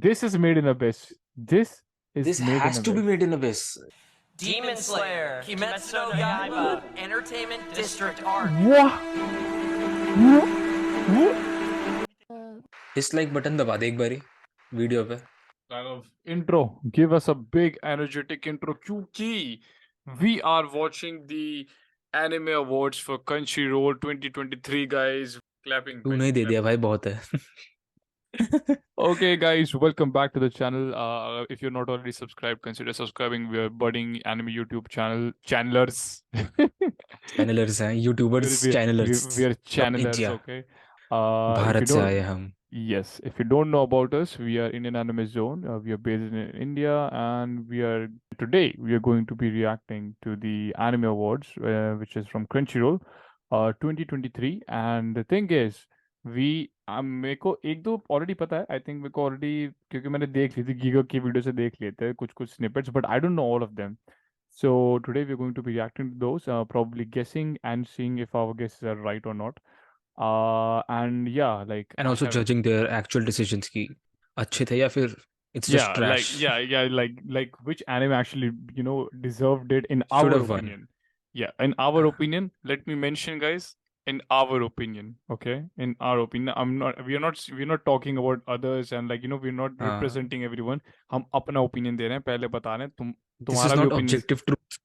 This is made in abyss. This is This made in has to be abyss. made in abyss. Demon Slayer, Kimetsu no Yaiba, Entertainment District Arc. What? Dislike button दबा दे एक बारी video पे. Raghav, intro. Give us a big energetic intro. क्योंकि we are watching the anime awards for Crunchyroll 2023, guys. Clapping. तू नहीं दे दिया भाई बहुत है. Okay, guys, welcome back to the channel. If you're not already subscribed, consider subscribing. We are budding anime YouTube channelers. Channelers हैं, YouTubers, channelers. We are from channelers, India, okay? If you Bharat से don't, आए हम. yes, if you don't know about us, we are Indian Anime Zone. We are based in India, and we are going to be reacting to the Anime Awards, which is from Crunchyroll, 2023. And the thing is, मेरे को एक दो already पता है. I think मेरे को already, क्योंकि मैंने देख ली थी गीगा की वीडियो से देख लेते हैं कुछ snippets, but I don't know all of them. So today we're going to be reacting to those, probably guessing and seeing if our guesses are right or not. And yeah, like and also judging their actual decisions की अच्छे थे या फिर it's just trash. like which anime actually deserved it in Should our have won. opinion. Yeah, in our opinion. Let me mention, guys, in our opinion, okay? In our opinion, we're not talking about others, and we're not हाँ. representing everyone. हम अपना opinion दे रहे हैं, पहले बता रहे हैं. This is तुम्हारा भी not opinion. objective truth.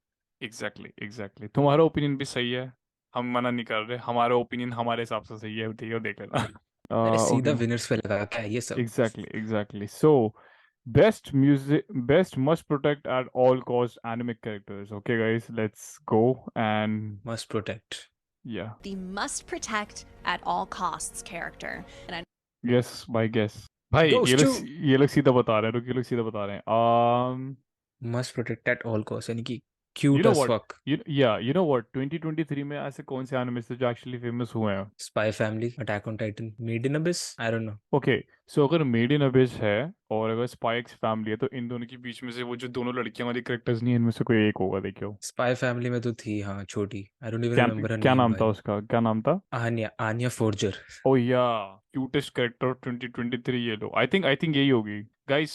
Exactly. तुम्हारा ओपिनियन भी सही है, हम मना नहीं कर रहे. हमारा ओपिनियन हमारे हिसाब से सही है, ठीक है, देख लेना. अरे सीधा Okay. विनर्स पे लगा क्या है ये सब. Exactly. So, best must protect at all costs anime characters. Okay, guys, let's go. And Must protect. yeah, the must protect at all costs character. And I guess by guess. भाई Those ये लोग two. ये लोग सीधा बता रहे हैं. रुक, ये लोग सीधा बता रहे हैं. Must protect at all costs यानी कि You cute know as what? fuck. You know what? 2023 में ऐसे कौन से एनिमे थे जो एक्चुअली फेमस हुए हैं? Spy Family, Attack on Titan, Made in Abyss. I don't know. Okay, so अगर मेड इन अबिस है और अगर स्पाइक्स फैमिली है, तो इन दोनों के बीच में से वो जो दोनों लड़कियां वाली कैरेक्टर्स नहीं है, इनमें से कोई एक होगा. देखियो, Spy Family में तो थी हाँ छोटी. I don't even क्या remember her क्या name नाम था भाई. उसका? क्या नाम था? Anya Forger. ओ या, क्यूटेस्ट कैरेक्टर 2023 ये लो. आई थिंक यही होगी. Guys,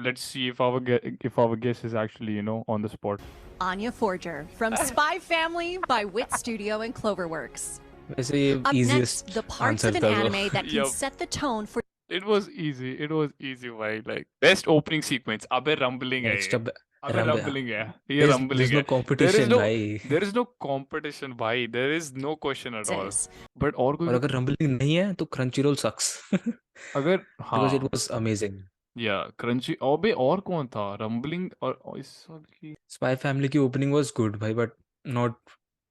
let's see if our guess is actually on the spot. Anya Forger from Spy Family by Wit Studio and Cloverworks. वैसे ये Up next, easiest the parts answer of an था वो. anime that can Yup. set the tone for It was easy भाई. Like best opening sequence. अबे rambling है Next ये. up, अबे rambling है ये. there's रंबलिंग no है. competition भाई. There is no competition भाई. There is no question at all. is. But और कोई और अगर रंबलिंग नहीं है तो Crunchyroll sucks. अगर Because it हाँ, was amazing. या क्रंची. और कौन था? रंबलिंग और इस साल की. Spy Family की opening was good भाई but not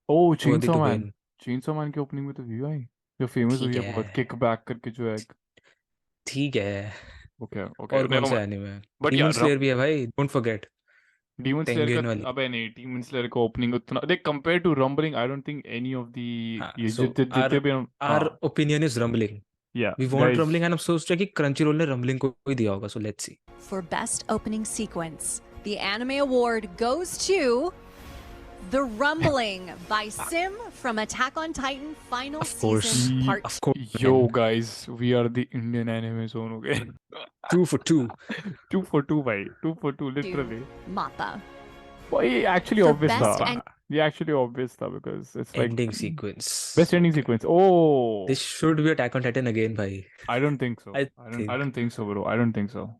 oh, worthy chainsaw to man. win. Chainsaw man की ओपनिंग में तो व्यू आई, जो फेमस हुई ठीक है बहुत, है, किक बैक करके जो है. ठीक है. ओके और कौन सा anime है? बट Demon यार Slayer भी है भाई. Don't forget. Demon slayer Penguin का, वाली. अबे नहीं, डीमन स्लेयर का ओपनिंग उतना देख, compare to rumbling, I don't think any of the हाँ, ये so जितने भी our हाँ. opinion is Rumbling. Yeah, We want guys. Rumbling and हम सोच रहे हैं कि Crunchyroll ने Rumbling को ही दिया होगा. So let's see. For best opening sequence, the anime award goes to The Rumbling by Sim from Attack on Titan Final Of course. Season Part Of course. Yo guys, we are the Indian anime zone, okay? 2 for 2. 2 for 2 भाई, 2 for 2 literally. Mappa. Well, ये actually For obvious best था. en- ये actually obvious था because it's like Ending sequence. best ending sequence. Oh, This should be Attack on Titan again भाई. I don't think so. I I don't think so, bro. I don't think so.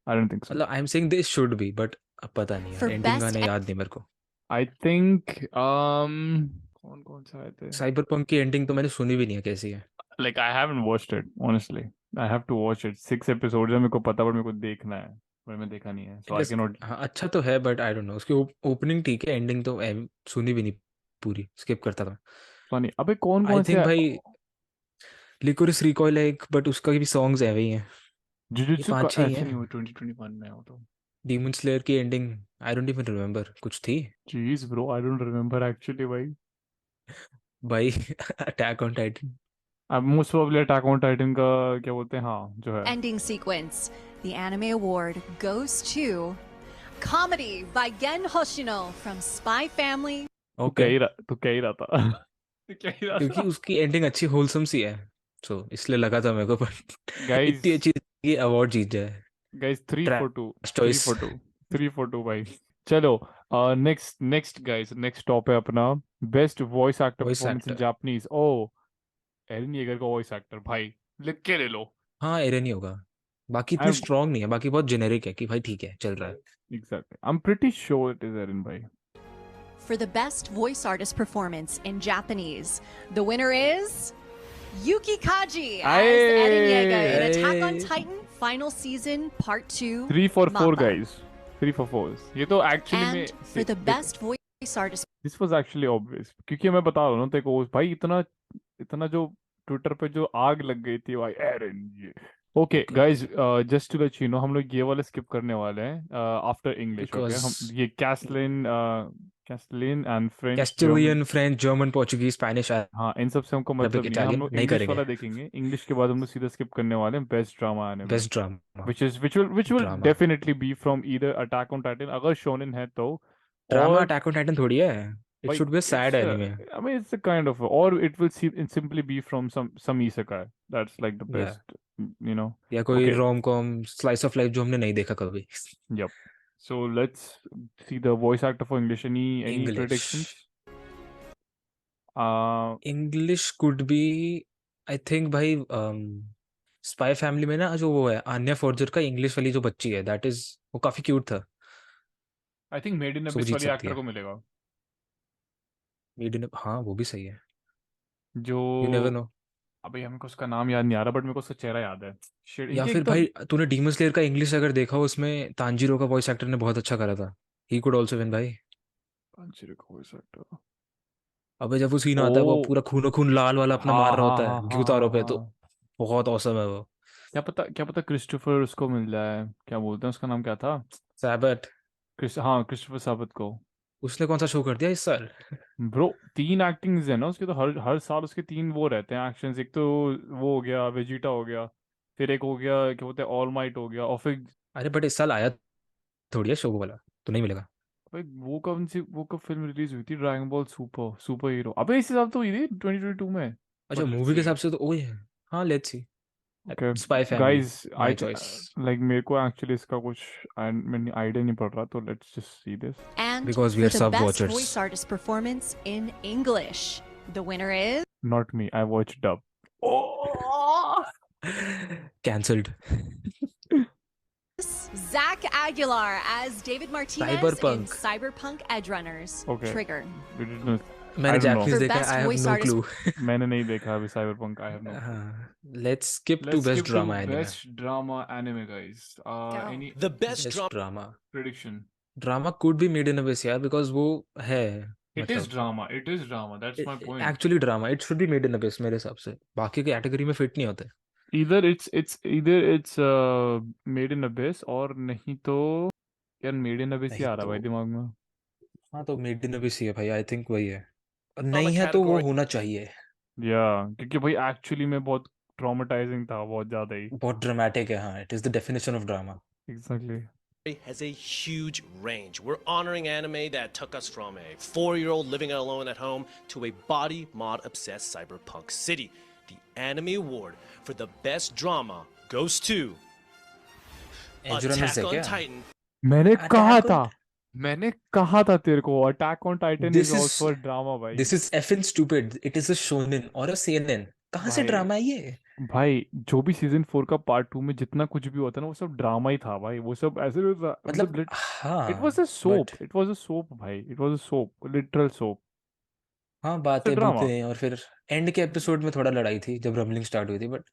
मतलब I'm saying this should be but अब पता नहीं For यार. Ending best गाने याद नहीं मेरे को. I think कौन सा आए थे? Cyberpunk की ending तो मैंने सुनी भी नहीं है कैसी है. Like I haven't watched it, honestly. I have to watch it. 6 episodes है, मेरे को पता, पर मेरे को देखना है, पर मैं देखा नहीं है. So I cannot. हाँ अच्छा तो है but I don't know. उसकी opening ठीक है. Ending तो सुनी भी नहीं पूरी. Skip करता था. Funny. अबे कौन I से think भाई Licorice Recoil है एक but उसका भी songs है वही हैं. जुजुत्सु ये का 5-6 ही ऐसे है. नहीं हुआ 2021 में हो तो. Demon Slayer की ending I don't even remember. कुछ थी Jeez bro, I don't remember actually भाई. भाई. Attack on Titan. अब most probably Attack on Titan का क्या बोलते हैं, हाँ जो है. Ending sequence. The anime award goes to Comedy by Gen Hoshino from Spy Family. तू क्या ही रहा था. तू क्या ही रहा क्योंकि था. उसकी ending अच्छी wholesome सी है. So इसलिए लगा था मेरे को but Guys, इतनी अच्छी ये award जीत जाए. guys 3 for 2 3 choice. for 2 3 for 2 भाई चलो next guys next top है अपना best voice actor Voice performance in actor. Japanese oh Eren Yeager का voice actor भाई लिख के ले लो हाँ एरन ही होगा, बाकी इतनी I'm स्ट्रांग नहीं है, बाकी बहुत जेनेरिक है कि भाई ठीक है चल रहा है. exactly I'm pretty sure it is Erin भाई For the best voice artist performance in Japanese, the winner is Yuki Kaji as Eren Yeager in Attack on Hey. Titan Final Season Part 2. 3 for 4 Mappa. guys 3 for 4 ये तो actually में And for the best voice artist this was actually obvious क्योंकि मैं बता रहा हूँ ना तेरे को भाई इतना इतना जो ट्विटर पे जो आग लग गई थी भाई एरन ये okay Okay. Guys just to let you know हम लोग ये वाला स्किप करने वाले हैं आफ्टर इंग्लिश ओके हम Because ये Castilian and French Castilian, French, German, Portuguese, Spanish, हाँ इन सब से हमको मतलब नहीं है हम इटालियन लोग नहीं इंग्लिश करेंगे. वाला देखेंगे इंग्लिश के बाद हम लोग सीधा स्किप करने वाले हैं best drama anime best drama. which will drama definitely be from either Attack on Titan अगर शोनेन है तो ड्रामा और अटैक ऑन टाइटन थोड़ी है. It like should be a sad it's anime. I mean it's a kind of or it will simply be from some isekai that's like the या best you know या कोई okay rom com slice of life जो हमने नहीं देखा कभी. yep so let's see the voice actor for English any English predictions uh English could be, I think भाई spy family में ना जो वो है आन्या फॉर्जर का इंग्लिश वाली जो बच्ची है, दैट इज वो काफी क्यूट था. I think Made in सो वो Abyss जीत वाली सकती एक्टर है. को मिलेगा हाँ वो भी सही है. जो यू नेवर नो. अभी हमको उसका नाम याद नहीं आ रहा बट मेरे को उसका चेहरा याद है Shit, या इनके फिर एकदम भाई तूने डीमन स्लेयर का इंग्लिश अगर देखा हो, उसमें तांजीरो का वॉइस एक्टर ने बहुत अच्छा करा था. ही कुड आल्सो विन भाई. voice actor अबे जब वो सीन आता है, वो ओ पूरा खून खून लाल वाला अपना मार हाँ रहा हाँ होता हाँ है हाँ हाँ ग्यूतारो पे, तो हाँ बहुत औसम है वो. क्या पता क्रिस्टोफर उसको मिल जाए क्या बोलते हैं उसका नाम क्या था सैबट, हाँ क्रिस्टोफर साबत को उसने कौन सा शो कर दिया इस साल? ब्रो 3 एक्टिंग्स है ना उसके तो हर साल उसके 3 वो रहते हैं एक्शंस एक तो वो हो गया वेजिटा हो गया फिर एक हो गया क्या बोलते हैं ऑल माइट हो गया और फिर अरे बट इस साल आया थोड़ी है शो वाला, तो नहीं मिलेगा. भाई वो कब फिल्म रिलीज हुई थी ड्रैगन बॉल सुपर हीरो अबे इस हिसाब तो हुई थी 2022 में अच्छा बट लेट्स मूवी के सी हिसाब से तो ओए है. हाँ let's see. Okay spy family, guys my choice. Like मेरे को एक्चुअली इसका कुछ मैंने आइडिया नहीं पड़ रहा तो let's just see this and Because we for are the sub best watchers. voice artist performance in English, the winner is not me I watch dub Cancelled. Zach Aguilar as David Martinez in Cyberpunk. Cyberpunk Edgerunners. Okay. Trigger. मैंने I don't know. Japanese For देखा है, best I have voice no artist clue. मैंने नहीं देखा अभी Cyberpunk I have no let's skip to Let's best skip to drama anime. best drama anime, guys. Go. Any The best best drama. Drama. prediction? Drama could be made in a यार, because वो है It is मतलब drama. It is drama. That's my point. Actually drama. It should be made in a मेरे हिसाब से. बाकी की category में फिट नहीं होते. Either it's made in abyss और नहीं तो यार made in abyss ही नहीं आ रहा है तो भाई दिमाग में. हाँ तो मेड इन अ है भाई, आई थिंक वही है. और On the नहीं है तो वो category. होना चाहिए. क्योंकि भाई एक्चुअली में बहुत ट्रॉमेटाइजिंग था बहुत ज्यादा ही. बहुत ड्रामेटिक है. हाँ it is the definition of drama. Exactly. Has a huge range. We're honoring anime that took us from a 4-year-old living alone at home to a body mod obsessed cyberpunk city. The Anime Award for the best drama goes to Edgerunners है Attack on क्या? Titan. मैंने कहा था तेरे को Attack on Titan This is is- also drama भाई. This is effing stupid. It is a shonen और a सेनेन. कहाँ से भाई, ड्रामा है ये? भाई जो भी सीजन 4 का पार्ट 2 में जितना कुछ भी होता है ना वो सब ड्रामा ही था भाई वो सब ऐसे मतलब इट हाँ was a soap but- it was a soap भाई it was a soap literal soap हाँ बातें drama. भूतें, और फिर एंड के एपिसोड में थोड़ा लड़ाई थी जब रमलिंग स्टार्ट हुई थी, बट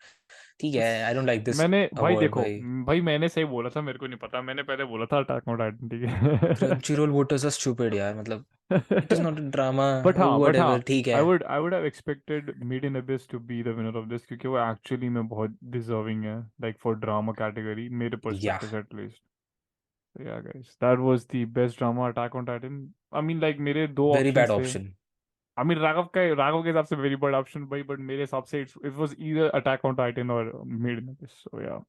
ठीक है. आई डोंट लाइक दिस मैंने भाई अवार्ड देखो भाई. भाई मैंने सही बोला था मेरे को नहीं पता मैंने पहले बोला था अटैक ऑन टाइटन ठीक है क्रंचीरोल वोटर्स आर स्टूपिड यार. मतलब it is not a drama. But हाँ व्हाटएवर ठीक है. I would have expected made in Abyss to be the winner of this क्योंकि वो एक्चुअली में बहुत डिजर्विंग है लाइक फॉर ड्रामा कैटेगरी मेरे पर्सपेक्टिव से at least. Yeah guys that was the best drama Attack on Titan. I mean like मेरे दो very bad options थे. ऑप्शन. I mean राघव के हिसाब से very bad option भाई but मेरे हिसाब से it was either Attack on Titan or Made in Abyss. So yeah.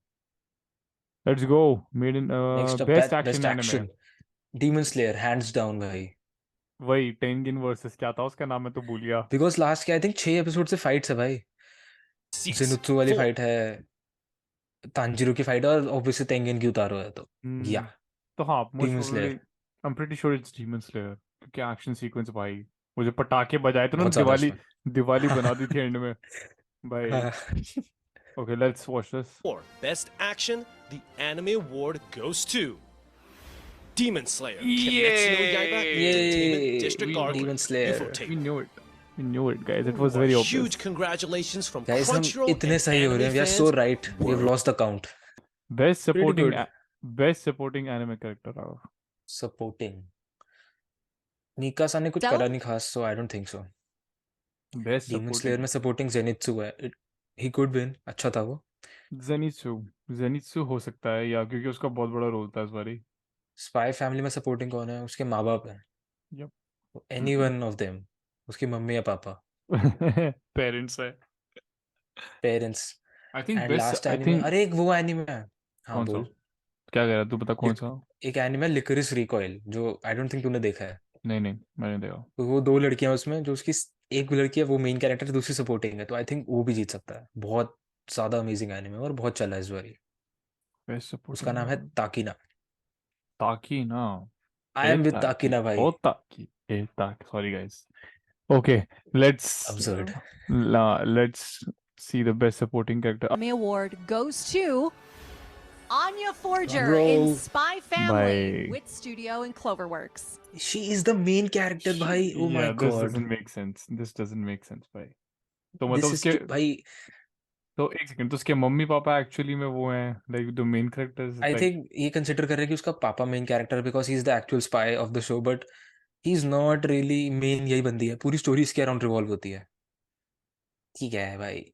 Let's go. Made in next best action best anime. Action. Demon slayer hands down भाई. वही टेंगिन versus क्या था उसका नाम मैं तो भूल गया. बिकॉज लास्ट के आई थिंक 6 एपिसोड से फाइट्स है भाई. Seats जिनुत्सु वाली 4. फाइट है. तांजीरो की फाइट और ऑब्वियसली तेंगेन की उतारो है तो या तो हाँ most demon probably slayer I am pretty sure it's demon slayer क्योंकि एक्शन सीक्वेंस भाई वो जो पटाखे बजाए थे ना बहुत ज्यादा दिवाली उसमें दिवाली बना दी थी एंड में भाई हाँ okay let's watch this For Best Action, the Anime Award goes to Demon Slayer, Kimetsu no Yaiba Entertainment ये District Arc, demon slayer Ufotable. we knew it guys it was Ooh, very huge obvious congratulations from guys हम Crunchyroll इतने and सही हो रहे anime हैं we are so fans. Right we have lost the count best pretty supporting good best supporting anime character supporting Mikasa ने कुछ So, करा नहीं खास so I don't think so best Demon Slayer supporting में supporting Zenitsu है he could win अच्छा था वो zenitsu zenitsu हो सकता है या क्योंकि उसका बहुत बड़ा रोल था इस बारी स्पाई फैमिली में सपोर्टिंग कौन है उसके माँ बाप है yep any one of them उसकी मम्मी या पापा पेरेंट्स है parents I think and best last I anime think अरे एक वो एनिमे है हाँ कौन सा बोल क्या कह रहा है तू बता कौन सा एक एनिमे लिकरिस रिकॉइल जो आई डोंट थिंक तूने देखा है नहीं मैंने देखा तो वो दो लड़कियां हैं उसमें जो उसकी एक लड़की है वो मेन कैरेक्टर है दूसरी सपोर्टिंग है तो आई थिंक वो भी जीत सकता है बहुत ज्यादा अमेजिंग एनिमे और बहुत चला है इस बारी बेस्ट उसका सपोर्टिंग नाम है ताकीना ताकि ना आई एम विद ताकि ताकीना भाई ओ ताकि ताकि sorry guys okay let's absurd let's see the best supporting character Emmy Award goes to Anya Forger Bro. in Spy Family By- with studio and Cloverworks. She is the main character भाई oh my yeah this god doesn't make sense this doesn't make sense भाई तो मतलब this उसके is भाई तो एक second तो उसके मम्मी पापा एक्चुअली में वो हैं like the main characters I like think ये कंसिडर कर रहे हैं कि उसका पापा main character because he is the actual spy of the show but he is not really main यही बंदी है पूरी स्टोरी इसके अराउंड रिवॉल्व होती है ठीक है भाई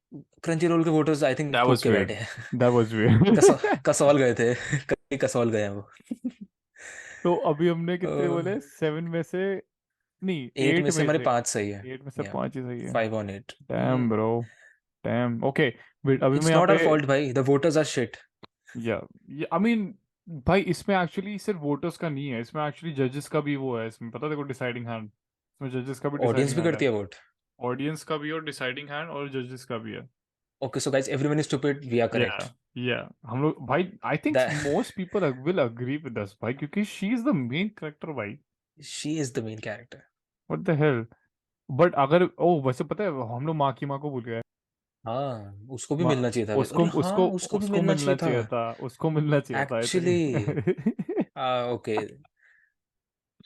क्रंची रोल के वोटर्स आई थिंक that फूक was के weird बैठे हैं that was weird कसौल गए थे कहीं कसौल गए हैं वो तो अभी हमने कितने बोले 7 में से नहीं 8 8 में से में हमारे से 5 सही है 8 में से 5 ही सही है 5 on 8 damn bro damn okay wait अभी मैं इट्स यहाँ नॉट पे आवर फॉल्ट भाई द वोटर्स आर शिट या आई मीन भाई इसमें एक्चुअली सिर्फ वोटर्स का नहीं है इसमें एक्चुअली जजेस का भी वो है इसमें पता देखो डिसाइडिंग हैंड इसमें जजेस का भी ऑडियंस डिसाइडिंग भी हैंड करती है है वोट ऑडियंस का भी और डिसाइडिंग हैंड और जजेस का भी है okay so guys everyone is stupid we are या करेक्ट या हम लोग भाई I think most people will agree with us भाई क्योंकि she is the main character भाई she is the main character what the hell but अगर oh वैसे पता है हम लोग माँ को भूल गए हाँ उसको भी माँ मिलना चाहिए था भाई उसको अरे हाँ उसको उसको भी उसको मिलना मिलना चाहिए था चाहिए था उसको मिलना चाहिए था I actually think okay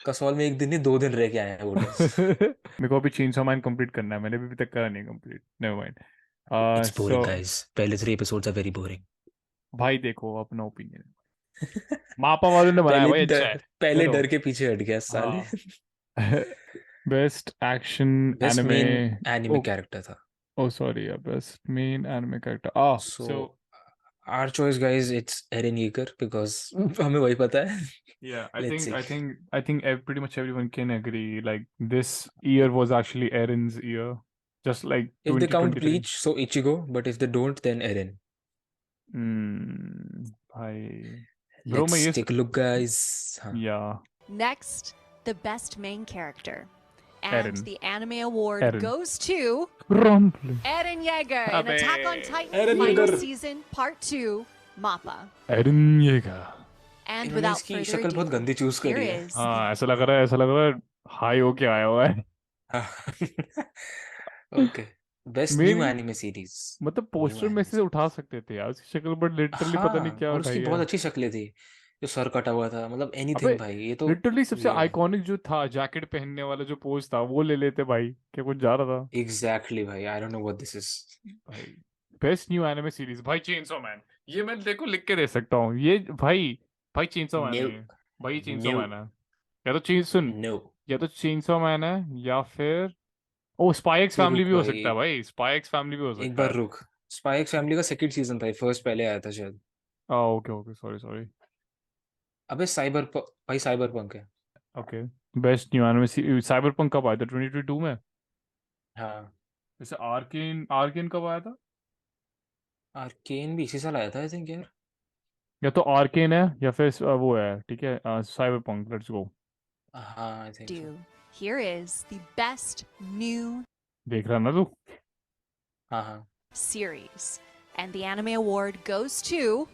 Kasol में एक दिन नहीं 2 दिन रह के आए हैं वोटर्स मेरे को अभी चेंसॉ मैन कंप्लीट करना है मैंने अभी तक करा नहीं complete never mind it's so boring guys पहले 3 एपिसोड्स आर वेरी बोरिंग भाई देखो अपना ओपिनियन मापा वालों ने बनाया भाई अच्छा है पहले चलो डर के पीछे हट गया साले हाँ best action best anime main anime oh character था oh sorry best main anime character ah so so our choice guys it's Eren Yeager because हमें वही पता है yeah let's see I think pretty much everyone can agree like this year was actually Aaron's year just like if they count 2023 Bleach so Ichigo but if they don't then Eren भाई bro let's मैं ये take a look guys हाँ या Next, the best main character. And Eren. the anime award Eren. goes to Rumbling Eren Yeager in Abe. Attack on Titan Eren Final Yeager. Season Part 2, Mappa. Eren Yeager And इन्होंने without इसकी further शक्ल बहुत ado, गंदी choose here करी है is हाँ ऐसा लग रहा है हाई होके आया हुआ है ओके बेस्ट न्यू मेरी एनिमे सीरीज मतलब न्यू पोस्टर में एनिमे से उठा सकते थे यार उसकी शक्ल बट लिटरली पता नहीं हाँ क्या और उठाई उसकी है बहुत अच्छी शक्लें थी जो सर कटा हुआ था मतलब अबे एनीथिंग भाई ये तो लिटरली सबसे ये है आइकॉनिक जो था जैकेट पहनने वाला जो पोज था वो ले लेते भाई क्या कुछ जा रहा था एग्जैक्टली भाई I don't know what this is भाई बेस्ट न्यू एनिमे सीरीज भाई चेनसॉ मैन ये मैं देखो लिख के दे सकता हूँ ये भाई चेनसॉ मैन नो है भाई चेनसॉ नो मैन है या तो चेन सुन नो या तो चेनसॉ मैन है या फिर ओ स्पाई एक्स तो फैमिली रुक भी हो भाई सकता है भाई स्पाई एक्स फैमिली भी हो एक सकता बार है रुक स्पाई एक्स फैमिली का सेकंड सीजन था फर्स्ट पहले आया था शायद ओके ओके सॉरी सॉरी अबे भाई साइबर पंक है okay best new anime cyberpunk कब आया था 2022 में हाँ जैसे आर्केन आर्केन कब आया था आर्केन भी इसी साल आया था आई थिंक यार या तो आर्केन है या फिर वो है ठीक है साइबरपंक लेट्स गो हाँ I think so do. Here is the best new देख रहा ना तू हाँ हाँ series. And the Anime Award goes to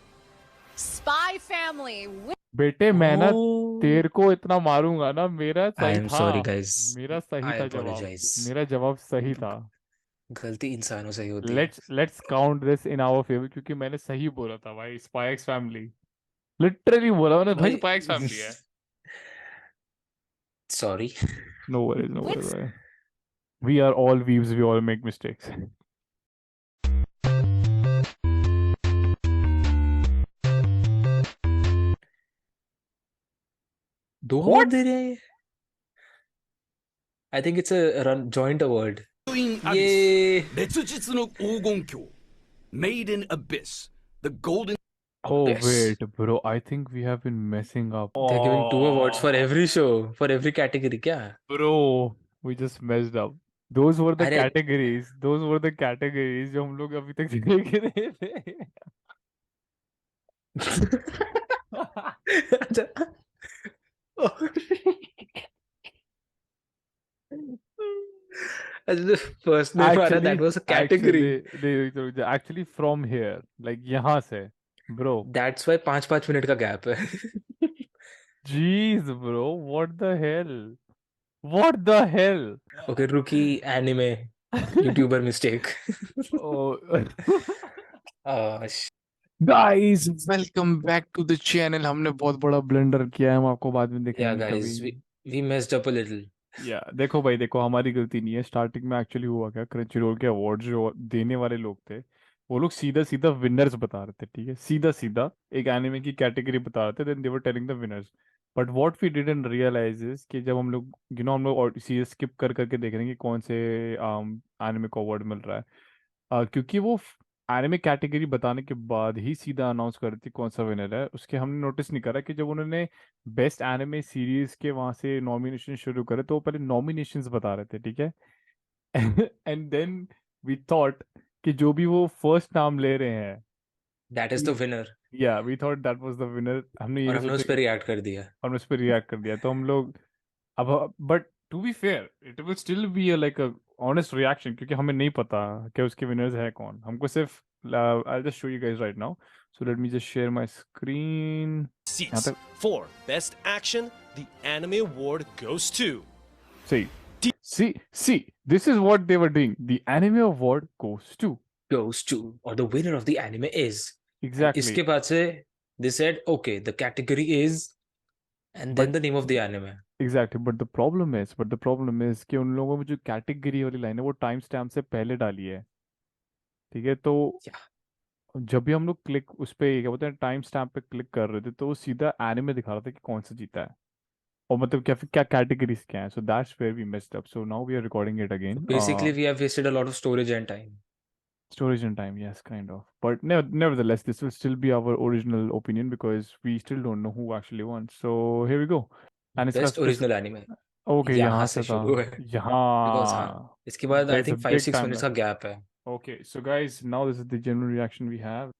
Spy Family. बेटे मैं ना Oh, तेरे को इतना मारूंगा ना, मेरा I सही am था। sorry, guys. मेरा सही I था जवाब। apologize. मेरा जवाब सही था। गलती इंसानों से ही होती है. Let's count this in our favour, क्योंकि मैंने सही बोला था भाई, स्पाई एक्स फैमिली। लिटरली बोला मैंने भाई, भाई, स्पाई एक्स फैमिली है। sorry. No worries, no Which worries. We are all weebs, we all make mistakes. दो अवार्ड दे रहे हैं ये? I think it's a joint award. In Abyss, Yay! 別日の黄金鏡 Made in Abyss, the golden Oh Yes. wait, bro, I think we have been messing up. They're giving 2 awards for every show, for every category. क्या? Bro, we just messed up. Those were the अरे categories. Those were the categories जो हम लोग अभी तक देख रहे थे। अच्छा. अच्छा, the first name आ रहा, that was a category. Actually from here, like यहाँ से, bro. That's why 5-5 मिनट का gap है. Jeez, bro, what the hell? What the hell? Okay, rookie anime YouTuber mistake. Oh. sh- Guys, welcome back to the channel. हमने बहुत बड़ा blunder किया है, हम आपको बाद में yeah, दिखाएंगे guys, कभी। we messed up a little. या देखो भाई, देखो हमारी गलती नहीं है। स्टार्टिंग में एक्चुअली हुआ क्या, क्रंचीरोल के अवार्ड जो देने वाले लोग थे, वो लोग सीधा सीधा विनर्स बता रहे थे, ठीक है, सीधा सीधा एक एनिमे की कैटेगरी बता रहे थे, then they were telling the winners. But what we didn't realise is कि जब हम लोग हम लोग सीधे स्किप कर करके देख रहे हैं कि कौन से एनिमे को अवार्ड मिल रहा है, क्योंकि वो एनिमे कैटेगरी बताने के बाद ही सीधा अनाउंस कर रही थी कौन सा विनर है। उसके हमने नोटिस नहीं करा कि जब उन्होंने बेस्ट एनिमे सीरीज के वहां से नॉमिनेशन शुरू करे तो वो पहले नॉमिनेशंस बता रहे थे, ठीक है। एंड देन वी थॉट कि जो भी वो फर्स्ट नाम ले रहे हैं, That is the winner. या we thought that was the winner. हमने और ये हमने उस सोचा पर रिएक्ट कर दिया. और उस पर रिएक्ट कर दिया, तो हम लोग अब, but to be fair it will still be like a honest reaction, क्योंकि हमें नहीं पता कि उसके विनर्स है कौन। हमको सिर्फ I'll just show you guys right now. So let me just share my screen. Seats. For Best Action, the Anime Award goes to. See, this is what they were doing. The Anime Award goes to. Goes to, or the winner of the anime is. Exactly. इसके बाद से they said, okay, the category is, and then the name of the anime. Exactly. But the problem is कि उन लोगों में जो category वाली line है वो टाइम स्टैम्प से पहले डाली है, ठीक है। तो Yeah. जब भी हम लोग क्लिक उस पे क्या बोलते हैं टाइम स्टैम्प पे क्लिक कर रहे थे, तो वो सीधा एनिमे दिखा रहा था कि कौन सा जीता है और मतलब क्या कैटेगरीज क्या है। So that's where we missed up. So now we are recording it again. Basically, we have wasted a lot of storage and time. Storage and time, yes, kind of. But nevertheless, this will still be our original opinion because we still don't know who actually won. So here we go. And Best original anime. Okay, यहाँ यहाँ से से था। शुरू है. Because हाँ, यहाँ इसके बाद I there's a think big 5-6 time minutes lapse. का gap है. Okay, so guys, now this is the general reaction we have.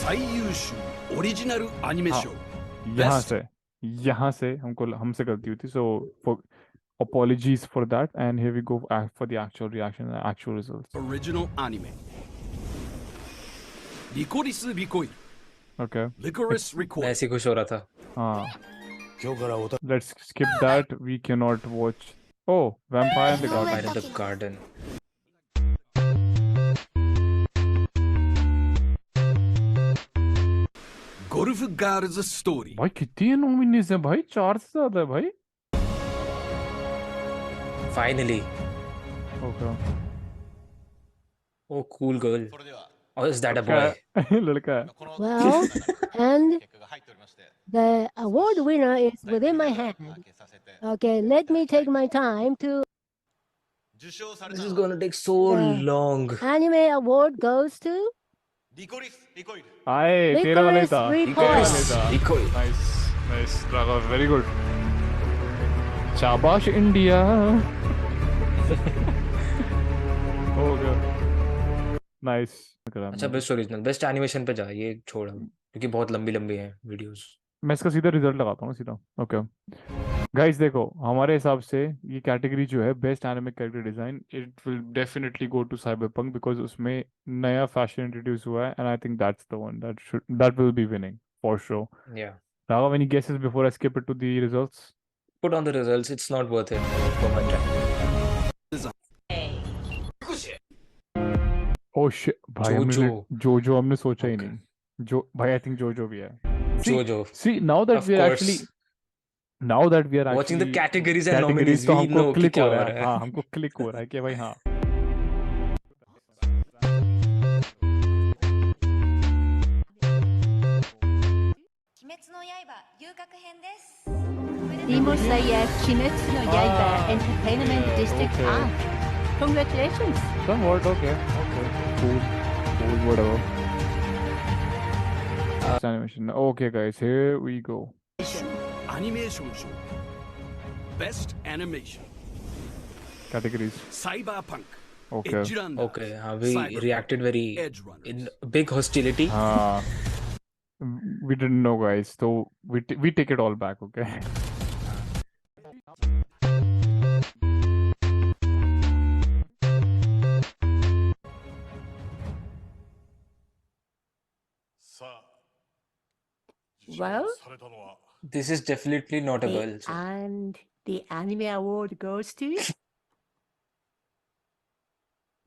最優秀オリジナルアニメ賞 यहाँ से हमसे गलती हुई थी, so for apologies for that, and here we go for the actual reaction and actual results. Original Anime リコリス・リコイル Okay. Licorice मैं Recoil ऐसे खुश हो रहा था. हाँ. Let's skip that. We cannot watch. Oh, Vampire in the Garden. Fire in the Garden. Golf Girls Story भाई कितनी nomination है भाई, 4 से ज्यादा है भाई। Finally. Okay. Oh, cool girl. Or is that a boy? लड़का है। Well, and the award winner is within my hand. Okay, let me take my time to. This is gonna take so Yeah. long. Anime award goes to आए तेरा वाला ही था। Licorice तेरा वाला ही था। Recoil. Nice, Raghav, very good. शाबाश India. हो गया। Nice. अच्छा, बेस्ट ओरिजिनल, बेस्ट एनिमेशन पे जा, ये छोड़ हम, क्योंकि बहुत लंबी लंबी हैं वीडियोस. मैं इसका सीधा रिजल्ट लगाता हूँ सीधा। ओके गाइस देखो हमारे हिसाब से ये कैटेगरी जो है best anime character design it will definitely go to Cyberpunk because उसमें नया फैशन इंट्रोड्यूस हुआ है and I think that's the one that will be winning for sure. Yeah. Raghav, any guesses before I skip it to the results? Put on the results. It's not worth it for my time. Oh shit भाई हमने Jojo. जोजो हमने सोचा ही Okay. नहीं जो भाई I think जोजो भी है. Jojo. See now that Of we are course. actually Watching the categories and categories nominees, तो we हमको know कि क्लिक क्या हो हो रहा है. रहा है. हाँ हमको क्लिक हो रहा है कि भाई हाँ. Demon Slayer Kimetsu no Yaiba Entertainment District okay. Arc. Congratulations. Somewhat okay. Cool whatever. Animation. Okay guys, here we go. Animation show. Best animation. Categories. Cyberpunk. Okay. Edgerunner. Okay, we Cyberpunk. reacted very Edgerunners. in big hostility. We didn't know guys, so we take it all back, okay? Well, This is definitely not a girl. So. and the anime award goes to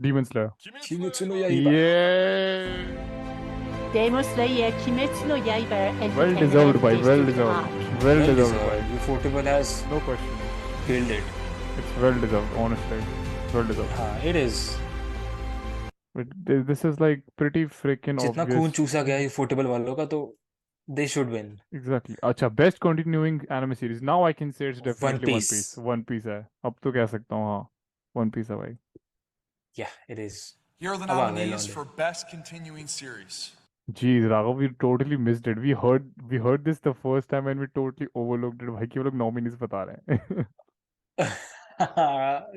Demon Slayer. Kimetsu no Yaiba. Yeah. Demon Slayer Kimetsu no Yaiba Well Entertainment deserved, by well District deserved. Arc. Well deserved, by. Ufotable has No question. killed it. It's well deserved, honestly. Well deserved. It is. But this is like pretty freaking जितना खून obvious. चूसा गया यूफोटेबल वालों का तो they should win. Exactly. अच्छा, best continuing anime series. Now I can say it's definitely One Piece. Piece. One Piece है. अब तो कह सकता हूँ हाँ. One Piece है भाई. Yeah, it is. Here are the अब आ गए nominees लौंडे. for Best Continuing Series. Jeez, Raghav, we totally missed it. We heard this the first time and we totally overlooked it. भाई कि वो लोग nominees बता रहे हैं.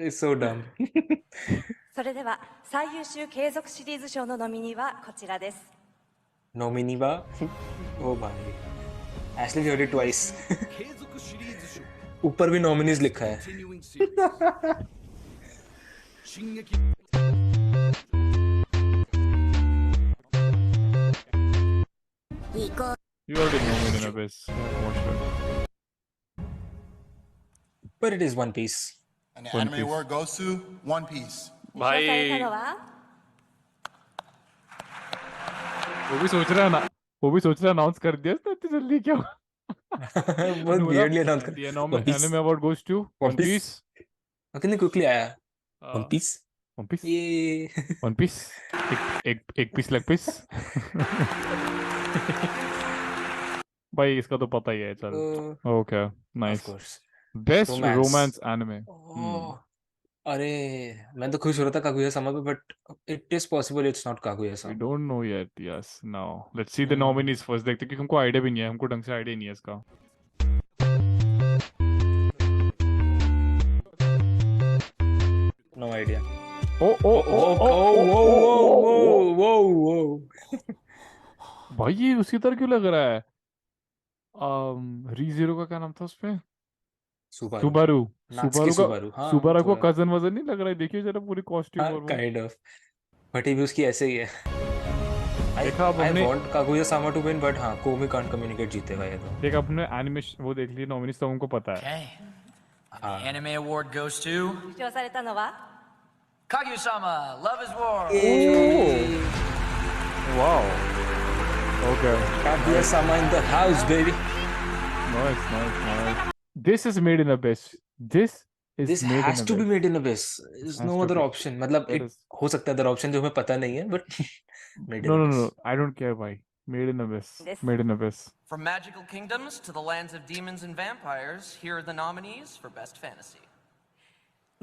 It's so dumb. それでは最優秀継続シリーズ賞のノミニーはこちらです。 Nominee ba? Oh my. Actually, we heard it twice. 継続シリーズ賞 ऊपर भी nominees लिखा है. Continuing series 進撃 You already know me in Abyss. I watched it. But it is One Piece. And the One Anime Piece. Award goes to One Piece. 受賞されたのは वो भी सोच रहा है announce कर दिया तो इतनी जल्दी क्या? बहुत weirdly announced कर. The One Piece. anime award goes to One One Piece. Piece. कितने quickly आया? One Uh, Piece. One Piece. Yay. One Piece. एक पीस लग पीस. भाई इसका तो पता ही है चल. Okay, nice. Of course. Best Romance. romance anime. Oh. अरे मैं तो खुश हो रहा था कागुया sama पे, but it is possible it's not Kaguya We sama. don't know yet. Yes. Now let's see the Hmm. nominees first. देखते हैं क्योंकि हमको आइडिया भी नहीं है. हमको ढंग से आइडिया नहीं है इसका. No idea. Oh oh oh oh whoa. भाई ये उसी तरह क्यों लग रहा है? रीज़ेरो का क्या नाम था उसपे? Subaru. Subaru. Natsuki Subaru Subaru. का हाँ, सुबारू को थोड़ा. कजन वजन नहीं लग रहा है. देखिए जरा पूरी कॉस्ट्यूम हाँ, और वो. kind of. But ये भी उसकी ऐसे ही है. देखा अब I हमने want Kaguya Sama to win, but हाँ, Komi can't communicate जीतेगा ये तो. देख अपने एनिमेशन वो देख लिए नॉमिनीज तो हमको पता है. Okay. And the anime award goes to 受賞されたのは Kaguya-sama, Love is War. Wow. Okay. Kaguya Sama in the house, baby. Nice. This is made in Abyss. This is This made has in to be Abyss. made in Abyss. There's Has no to other be. option. मतलब That it is- हो सकता है other option जो हमें पता नहीं है, but made in No. Abyss. I don't care why. Made in Abyss. This- Made in Abyss. From magical kingdoms to the lands of demons and vampires, here are the nominees for Best Fantasy.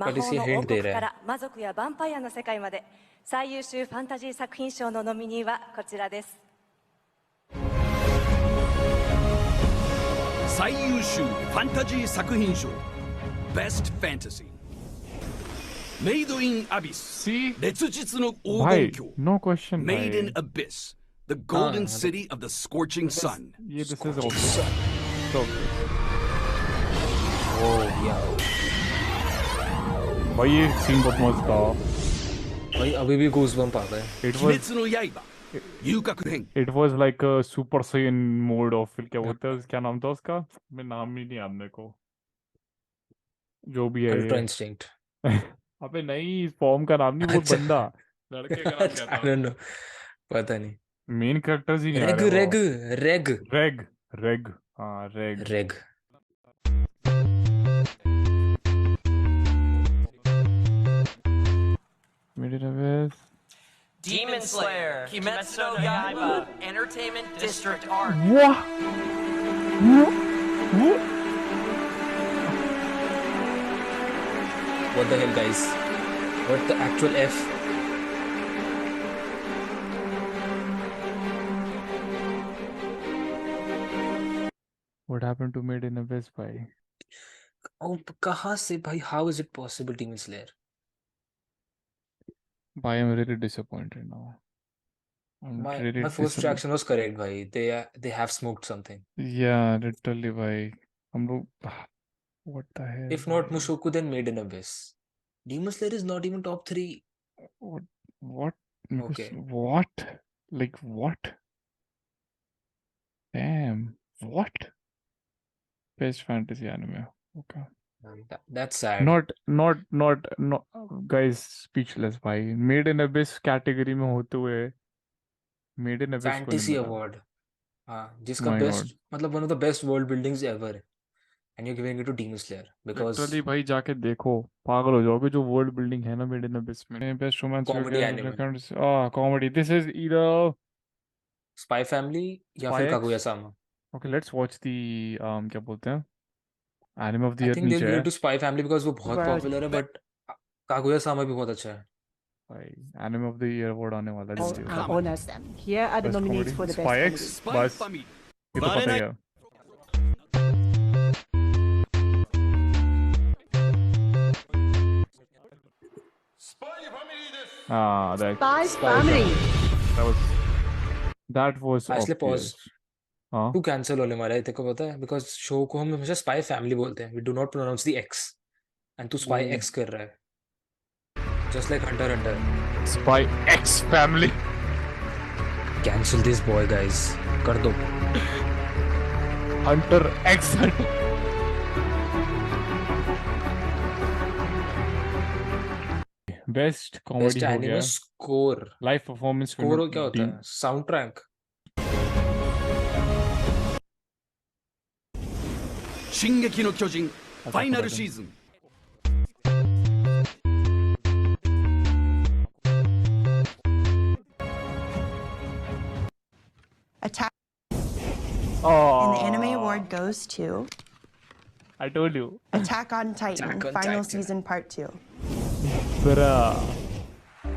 魔 But is 法 he の hint 王 दे 国 रहा か है? ら魔族やヴァンパイアの世界まで最優秀ファンタジー作品賞のノミニーはこちらです。最優秀ファンタジー作品賞 Best Fantasy Made in Abyss See? 烈日の黄Bhai,金鏡 no question. Made in bhai. Abyss The Golden हाँ, City of the Scorching Sun Yeah, this is obvious. So obvious. Oh yeah. भाई ये scene बहुत मस्त था. भाई अभी भी गूज़बम्प आ गए. It was 鬼滅の刃遊郭編 it was like a super saiyan mode of फिर क्या बोलते हैं क्या नाम था उसका? मैं नाम ही नहीं याद मेरे को. जो भी है अल्ट्रा ये. इंस्टिंक्ट. अबे नहीं इस फॉर्म का नाम नहीं वो अच्छा. बंदा. लड़के का नाम क्या I था? don't know. पता नहीं. मेन कैरेक्टर्स ही नहीं आ रेग रहे रेग वो. रेग रेग रेग हाँ रेग. रेग. Made in abyss. Demon Slayer, Kimetsu no Yaiba, Entertainment District Arc. What? What the hell, guys? What the actual F? What happened to Made in Abyss भाई? Oh, कहाँ से भाई? How is it possible, Demon Slayer? Bhai, I'm really disappointed now. I'm really My first reaction was correct, bhai. They have smoked something. Yeah, literally भाई. हम लोग what the hell? If not भाई? Mushoku, then Made in Abyss. Demon Slayer is not even top 3. What? Okay. What? Like what? Damn. What? Best fantasy anime. Okay. That's sad. Not guys speechless भाई. Made in Abyss category में होते हुए Made in Abyss को नहीं Fantasy मिला. award. हाँ, जिसका My best, God. मतलब one of the best world buildings ever. And you're giving it to Demon Slayer because Literally भाई जाके देखो पागल हो जाओगे जो वर्ल्ड बिल्डिंग है ना मेड इन अबिस में. Best romance comedy anime. comedy. This is either Spy Family या Spy फिर X. Kaguya-sama. Okay, let's watch the क्या बोलते हैं anime of the I year think they'll नीचे give है. it to Spy Family because वो बहुत popular है, but Kaguya-sama भी बहुत अच्छा है. भाई anime of the year award आने वाला है जल्दी. honors them. Here are the Best nominees comedy. for the Spy best X. comedy. Spy बस Family ये तो पता ही है. That Spy Family. that was Actually, pause. obvious. हाँ तू कैंसिल होने वाला है, तेरे को पता है? बिकॉज शो को हम हमेशा स्पाई फैमिली बोलते हैं. We do not pronounce the X. And तू स्पाई एक्स कर रहा है. Just like hunter hunter. Spy X family. Cancel this boy guys. कर दो. Hunter X Hunter. Best comedy best हो एनिमे गया. स्कोर. लाइव परफॉर्मेंस स्कोर क्या होता है? साउंड ट्रैक.進撃の巨人ファイナルシーズン Attack Oh, and the anime award goes to I told you. Attack on Titan, Attack on final Titan. season part 2. Bruh.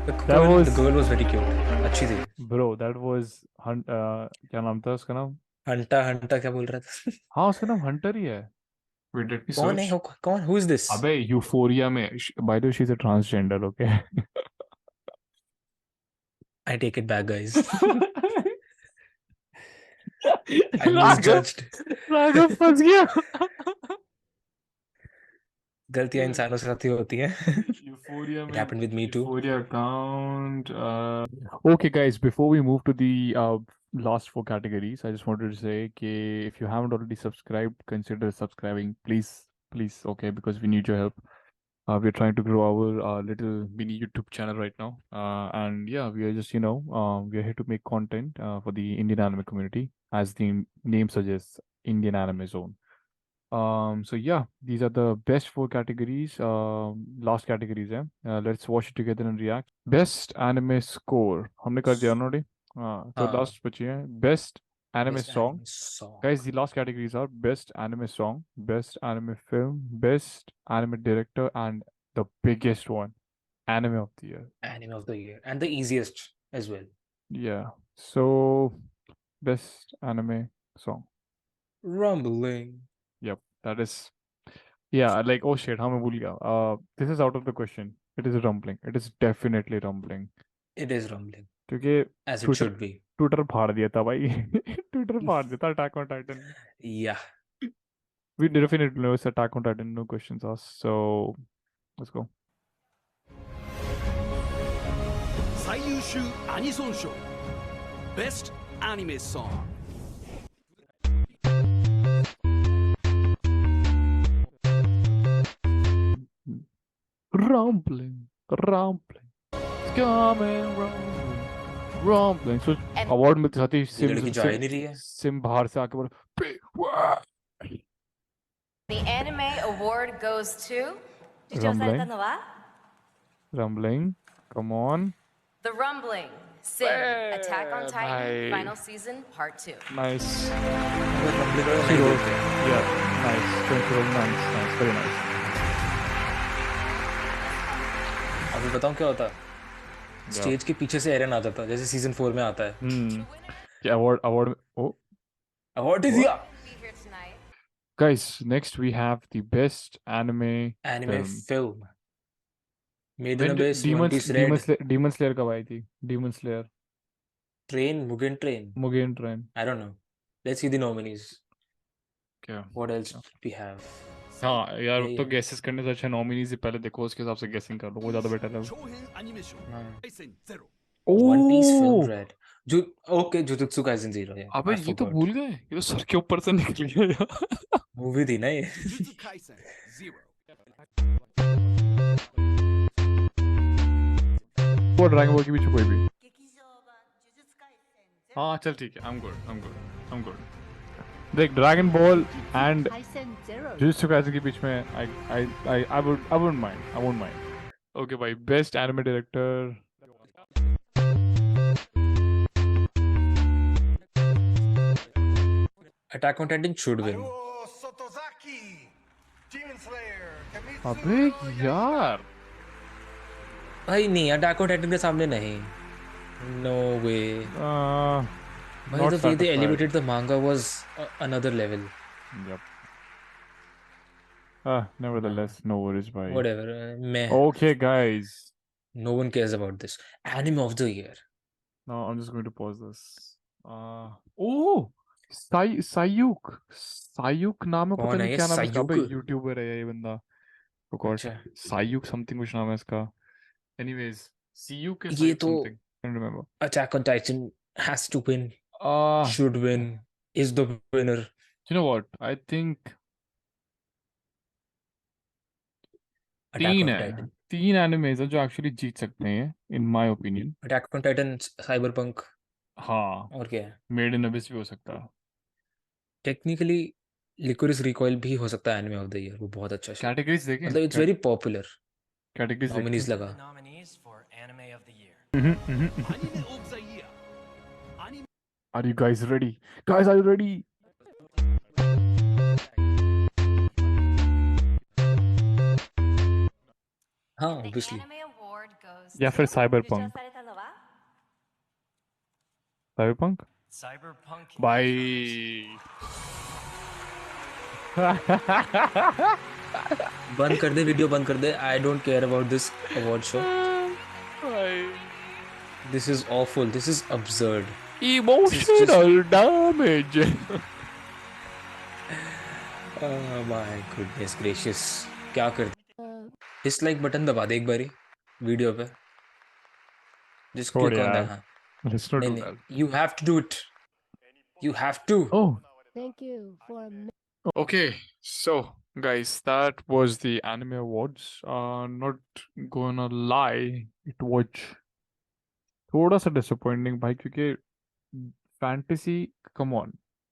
The was- girl was very cute. अच्छी थी. Bro, that was क्या नाम था उसका नाम? हंटा क्या बोल रहा था? हाँ उसका नाम हंटर ही है. Wait, let me कौन है? search. कौन? Who is this? अबे यूफोरिया में by the way she's a transgender, okay? I take it back, guys. I misjudged. Raghav फंस गया. गलतियां इंसानों से साथ ही होती हैं. Euphoria It happened with me too. Euphoria account. Okay, guys, before we move to the last 4 categories, I just wanted to say that if you haven't already subscribed, consider subscribing, please, okay, because we need your help. We're trying to grow our little mini YouTube channel right now, and yeah, we are just we are here to make content for the Indian anime community, as the name suggests, Indian Anime Zone. So yeah, these are the best 4 categories. Last categories, let's watch it together and react. Best anime score. हमने कर दिया already. तो हाँ. last बची है best anime Best song. anime song. Guys, the last categories are best anime song, best anime film, best anime director, and the biggest one, anime of the year. Anime of the year and the easiest as well. Yeah. So best anime song. Rumbling. Yep, that is. Yeah, like oh shit, हाँ मैं भूल गया. This is out of the question. It is rumbling. It is definitely rumbling. It is rumbling. क्योंकि As it should be. Twitter फाड़ दिया था भाई. Twitter फाड़ दिया था attack on Titan. Yeah. We definitely know it's Attack on Titan, no questions asked. So let's go. 最優秀アニソン賞 Best Anime Song Rumbling, rumbling, it's coming, rumbling, rumbling. So award मिलती साथी ये सिम लड़की जा ही नहीं रही है सिम बाहर से आके बोला The anime award goes to 受賞されたのは rumbling. Come on. The Rumbling, Sim, Attack on Titan, bhai. Final Season, Part 2. Nice. नहीं Hero. बोलते Yeah, nice. Crunchyroll, nice, nice, very nice. अभी बताऊं क्या होता स्टेज के पीछे से एरन आ जाता जैसे सीजन 4 में आता है Yeah, award. Oh, अवार्ड ही दिया Be here tonight. guys, next we have the best anime film made in When a did base One Piece Red Demon Slayer कब आई थी? Demon Slayer, Mugen Train Mugen Train. I don't know let's see the nominees क्या? what else we have हाँ यार ये- तो guesses करने से अच्छा नॉमिनी से पहले देखो उसके हिसाब से guessing कर लो वो ज़्यादा बेटर है. 長編アニメ賞 हाँ. 対戦ゼロ One Piece Film ओह Red okay Jujutsu Kaisen Zero yeah अबे I ये तो forgot भूल गए ये तो सर के ऊपर से निकल गया यार. मूवी थी ना ये 呪術廻戦ゼロ वो ड्रैगन बॉल के पीछे कोई भी. हाँ चल ठीक है. I'm good. देख dragon ball and jujutsu Kaisen के बीच में I wouldn't mind. Okay भाई best anime director Attack on Titan should win अबे यार भाई नहीं Attack on Titan के सामने नहीं no way भाई not the way they satisfied. elevated the manga was another level Yep. Nevertheless, no worries, bhai. whatever meh Okay, guys. no one cares about this anime of the year Now I'm just going to pause this. Oh, Sayuk नाम है पता कौन है नहीं ये क्या नाम है इसका. अबे सायुक यूट्यूबर है ये बंदा. Forgot. अच्छा Sayuk something कुछ नाम है इसका. Anyways, Sayuk है ये Sayuk तो something. I don't remember. Attack on Titan has to win Ah, should win is the winner you know what? I think Attack तीन on है. Titan तीन एनिमेज है जो एक्चुअली जीत सकते हैं in my opinion. Attack on Titan Cyberpunk हाँ, और क्या है Made in Abyss भी हो सकता है. टेक्निकली लिकोरिस रिकॉइल भी हो सकता है एनिमे ऑफ द ईयर वो बहुत अच्छा शो कैटेगरीज देखें. मतलब it's very popular categories nominees The लगा nominees for Anime of the Year. アニメオブザイヤーアニメ Are you guys ready? Guys, are you ready? हाँ The obviously anime award goes या फिर to 受賞 Cyberpunk. されたのは Cyberpunk? Cyberpunk. Bye. बंद कर दे video बंद कर दे I don't care about this award show this is awful this is absurd Emotional damage. My goodness gracious क्या कर डिसलाइक बटन दबा दे एक बारी वीडियो पे जस्ट छोड़ क्लिक ऑन यार. दैट हाँ Let's not नहीं do नहीं that. You have to do it you have to Oh, Thank you for okay. So, guys, that was the anime awards. Not gonna lie, it was थोड़ा सा disappointing भाई क्योंकि fantasy, come on,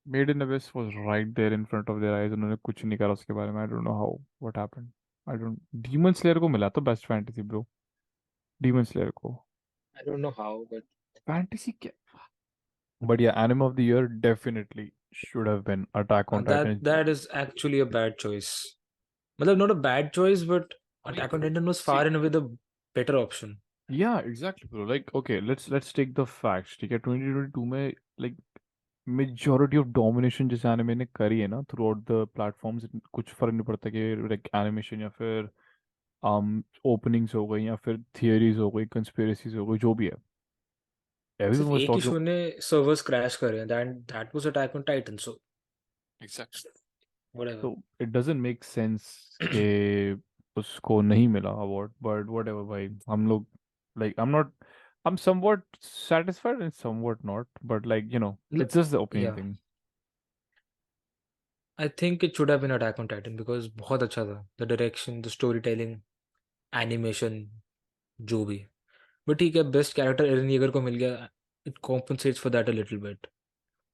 Made in Abyss was right there in front of their eyes. उन्होंने कुछ नहीं करा उसके बारे में. I don't know how, what happened. I don't. Demon Slayer को मिला तो best fantasy bro. Demon Slayer को. I don't know how but Fantasy क्या? But yeah, anime of the year definitely should have been Attack on Titan. that is actually a bad choice मतलब not a bad choice but Attack on Titan was far and away the better option Yeah, exactly, bro. Like, okay, let's take the facts. ठीक है, 2022 में like majority of domination जिस anime ने करी है ना throughout the platforms, कुछ फर्क नहीं पड़ता कि like animation या फिर openings हो गई या फिर theories हो गई, conspiracies हो गई, जो भी है. सिर्फ Everyone was एक ही talking. शो ने सर्वर्स क्रैश करे that was attack on Titan so Exactly. whatever. So it doesn't make sense कि उसको नहीं मिला award, but whatever भाई हम लोग like I'm somewhat satisfied and somewhat not, but like it's just the opinion Yeah, thing. I think it should have been Attack on Titan because बहुत अच्छा था. The direction, the storytelling, animation, जो भी. But ठीक है, best character Eren Yeager को मिल गया. It compensates for that a little bit.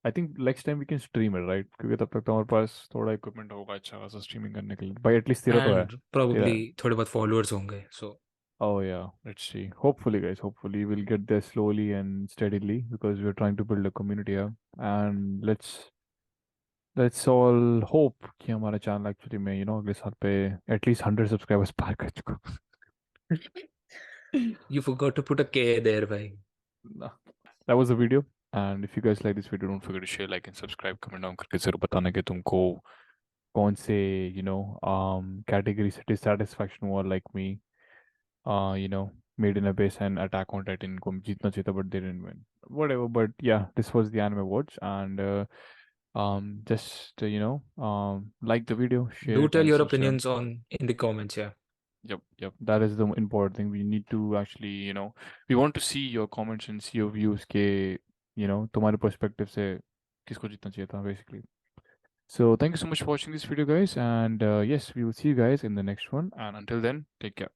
I think next time we can stream it, right? क्योंकि तब तक तो हमारे पास थोड़ा equipment होगा अच्छा खासा streaming करने के लिए. भाई at least तेरा तो है. And probably तेरा. थोड़े बहुत followers होंगे. So Oh yeah, let's see. Hopefully, guys. Hopefully, we'll get there slowly and steadily because we're trying to build a community here. And let's all hope कि हमारा channel actually में अगले साल पे at least 100 subscribers पार कर चुका. you forgot to put a K there, भाई. Nah. That was the video. And if you guys like this video, don't forget to share, like, and subscribe. Comment down करके जरूर बताना कि तुमको कौन से category से dissatisfaction हुआ like me. Made in Abyss and Attack on Titan को जीतना चाहिए था, but they didn't win. Whatever, but yeah, this was the Anime Awards, and just like the video, share Do it, tell and your subscribe. opinions in the comments, yeah. Yep. That is the important thing. We need to actually, we want to see your comments and see your views. के तुम्हारे perspective से किसको जीतना चाहिए था, basically. So thank you so much for watching this video, guys, and yes, we will see you guys in the next one. And until then, take care.